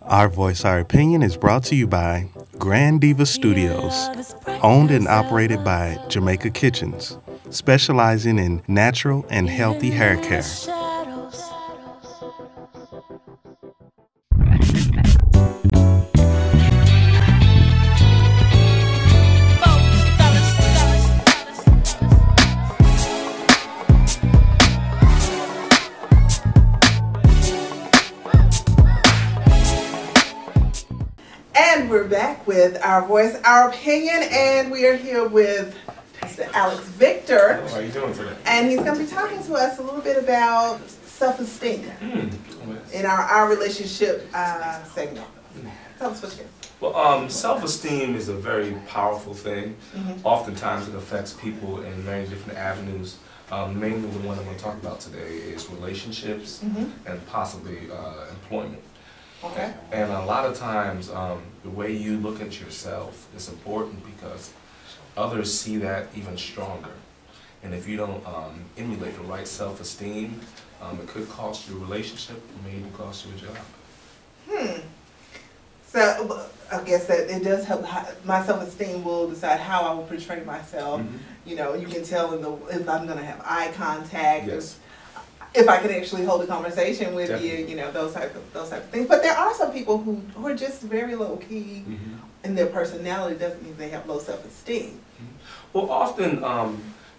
Our Voice, Our Opinion is brought to you by Grand Diva Studios, owned and operated by Jamaica Kitchens, specializing in natural and healthy hair care. And we're back with Our Voice, Our Opinion, and we are here with Mr. Alex Victor. How are you doing today? And he's going to be talking to us a little bit about self-esteem in our relationship segment. Tell us what it is. Well, self-esteem is a very powerful thing. Oftentimes it affects people in many different avenues. Mainly the one I'm going to talk about today is relationships and possibly employment. Okay. And a lot of times, the way you look at yourself is important because others see that even stronger. And if you don't emulate the right self-esteem, it could cost you a relationship, it may even cost you a job. So I guess that it does help. My self-esteem will decide how I will portray myself. You know, you can tell if I'm going to have eye contact. Yes. If I can actually hold a conversation with Definitely. you, you know, those type of things. But there are some people who are just very low key, and their personality doesn't mean they have low self-esteem. Well, often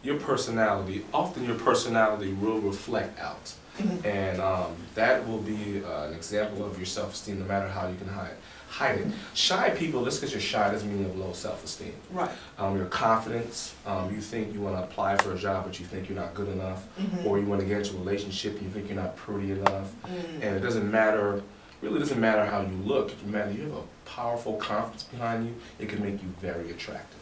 your personality will reflect out, and that will be an example of your self-esteem, no matter how you can hide it. Shy people, just because you're shy doesn't mean you have low self-esteem. Right. Your confidence, you think you want to apply for a job but you think you're not good enough, or you want to get into a relationship and you think you're not pretty enough, and it doesn't matter, really doesn't matter how you look, it matters you have a powerful confidence behind you, it can make you very attractive.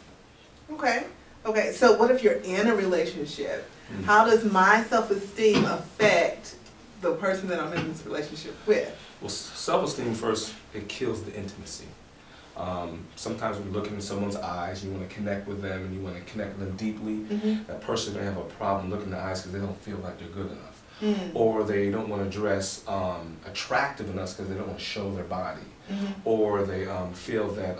Okay. Okay, so what if you're in a relationship? How does my self-esteem affect the person that I'm in this relationship with? Well, self-esteem first, it kills the intimacy. Sometimes when you look into someone's eyes, you want to connect with them and you want to connect with them deeply. That person may have a problem looking in the eyes because they don't feel like they're good enough. Or they don't want to dress attractive enough because they don't want to show their body. Or they feel that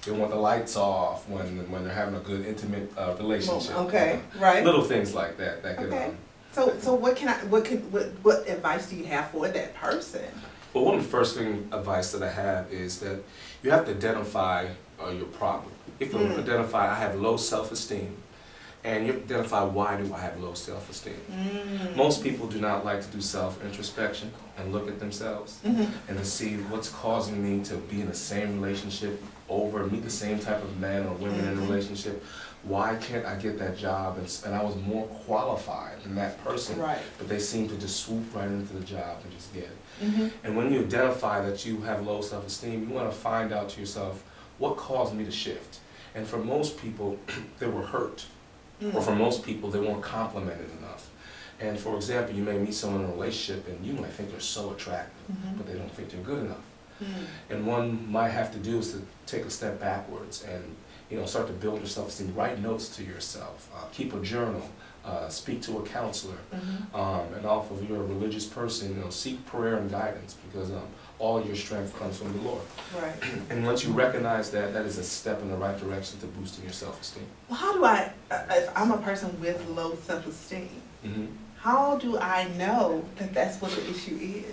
they want the lights off when they're having a good intimate relationship. Okay, right. Little things like that. That could, okay. So what advice do you have for that person? Well, one of the first advice that I have is that you have to identify your problem. You have to identify, I have low self-esteem, and you have to identify, why do I have low self-esteem? Most people do not like to do self-introspection and look at themselves and to see what's causing me to be in the same relationship meet the same type of men or women in a relationship. Why can't I get that job? And I was more qualified than that person, but they seem to just swoop right into the job and just get it. And when you identify that you have low self-esteem, you want to find out to yourself, what caused me to shift? And for most people, they were hurt. Or for most people, they weren't complimented enough. And for example, you may meet someone in a relationship and you might think they're so attractive, but they don't think they're good enough. And one might have to do is to take a step backwards and start to build your self-esteem. Write notes to yourself. Keep a journal. Speak to a counselor. And off of you're a religious person, seek prayer and guidance because all your strength comes from the Lord. Right. And once you recognize that, that is a step in the right direction to boosting your self-esteem. Well, how do I, if I'm a person with low self-esteem, how do I know that that's what the issue is?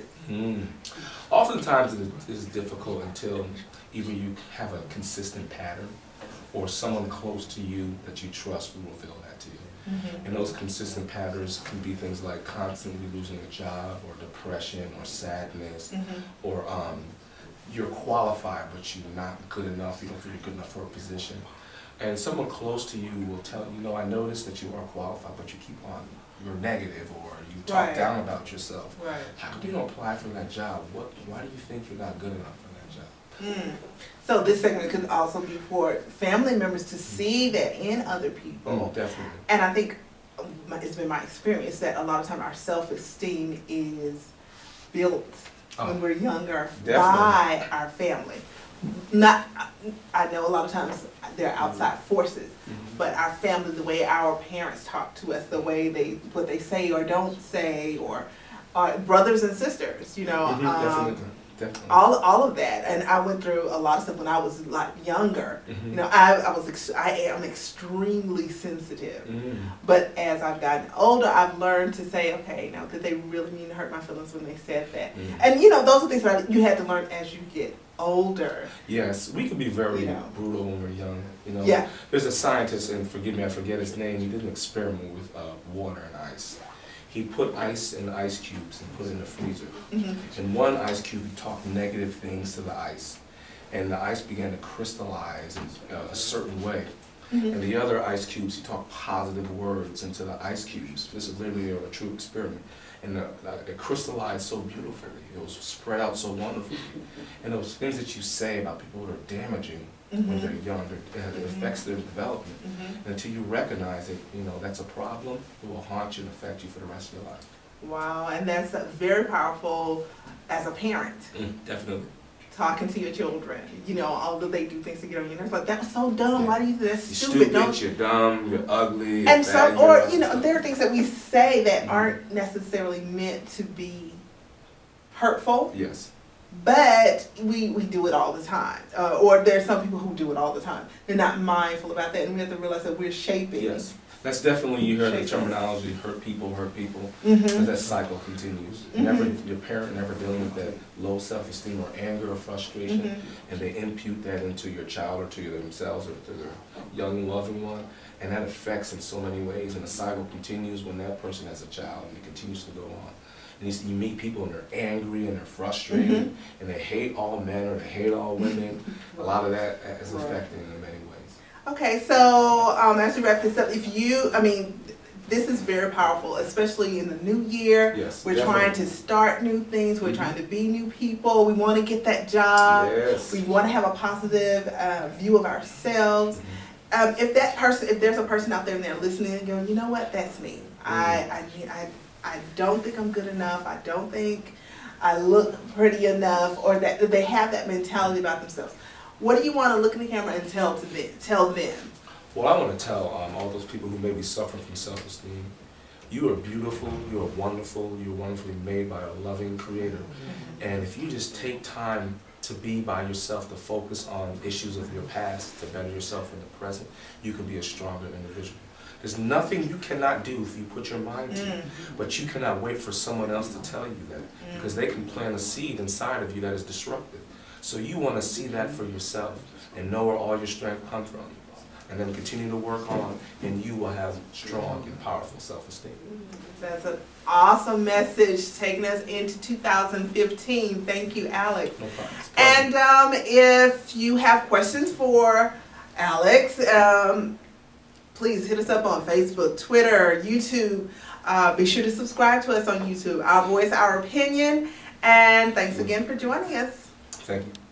Oftentimes it is difficult until either you have a consistent pattern or someone close to you that you trust will reveal that to you. And those consistent patterns can be things like constantly losing a job or depression or sadness or you're qualified but you're not good enough, you don't feel you're good enough for a position. And someone close to you will tell you, I noticed that you are qualified but you keep on, you're negative or you talk down about yourself. How come you don't apply for that job? Why do you think you're not good enough for that job? So this segment could also be for family members to see that in other people. Definitely. And I think it's been my experience that a lot of time our self-esteem is built when we're younger by our family. I know a lot of times there are outside forces, but our family, the way our parents talk to us, the way what they say or don't say, or brothers and sisters, Definitely. definitely. All of that, and I went through a lot of stuff when I was like younger. You know, I am extremely sensitive, but as I've gotten older, I've learned to say, okay, now did they really mean to hurt my feelings when they said that? And you know, those are things that you had to learn as you get older. Yes, we can be very brutal when we're young. You know, there's a scientist, and forgive me, I forget his name. He did an experiment with water and ice. He put ice in ice cubes and put it in the freezer. And one ice cube, he talked negative things to the ice, and the ice began to crystallize in a certain way. And the other ice cubes, he talked positive words into the ice cubes. This is literally a true experiment. And it crystallized so beautifully. It was spread out so wonderfully. And those things that you say about people that are damaging when they're young, it affects their development. And until you recognize that, you know, that's a problem, it will haunt you and affect you for the rest of your life. Wow, and that's very powerful as a parent. Definitely. Talking to your children, you know, although they do things to get on your nerves, like that was so dumb. Why do you do that? You're stupid, you're dumb, you're ugly. And so, or you know, there are things that we say that aren't necessarily meant to be hurtful. Yes. But we do it all the time, or there's some people who do it all the time. They're not mindful about that, and we have to realize that we're shaping. Yes. That's definitely, you hear the terminology, hurt people, because that cycle continues. Your parent never dealing with that low self-esteem or anger or frustration, and they impute that into your child or to themselves or to their young loving one, and that affects in so many ways, and the cycle continues when that person has a child, and it continues to go on. And you meet people and they're angry and they're frustrated, and they hate all men or they hate all women. A lot of that is affecting them in many ways. Okay, so as we wrap this up, this is very powerful, especially in the new year. Yes, we're trying to start new things. We're trying to be new people. We want to get that job. Yes. We want to have a positive view of ourselves. If there's a person out there and they're listening and going, you know what, that's me. I don't think I'm good enough. I don't think I look pretty enough, or that they have that mentality about themselves. What do you want to look in the camera and tell them? Well, I want to tell all those people who may be suffering from self-esteem, you are beautiful, you are wonderful, you're wonderfully made by a loving creator. And if you just take time to be by yourself, to focus on issues of your past, to better yourself in the present, you can be a stronger individual. There's nothing you cannot do if you put your mind to it, but you cannot wait for someone else to tell you that, because they can plant a seed inside of you that is disruptive. So you want to see that for yourself and know where all your strength comes from, and then continue to work on, and you will have strong and powerful self-esteem. That's an awesome message taking us into 2015. Thank you, Alex. No problem. And if you have questions for Alex, please hit us up on Facebook, Twitter, YouTube. Be sure to subscribe to us on YouTube. Our voice, our opinion. And thanks again for joining us. Thank you.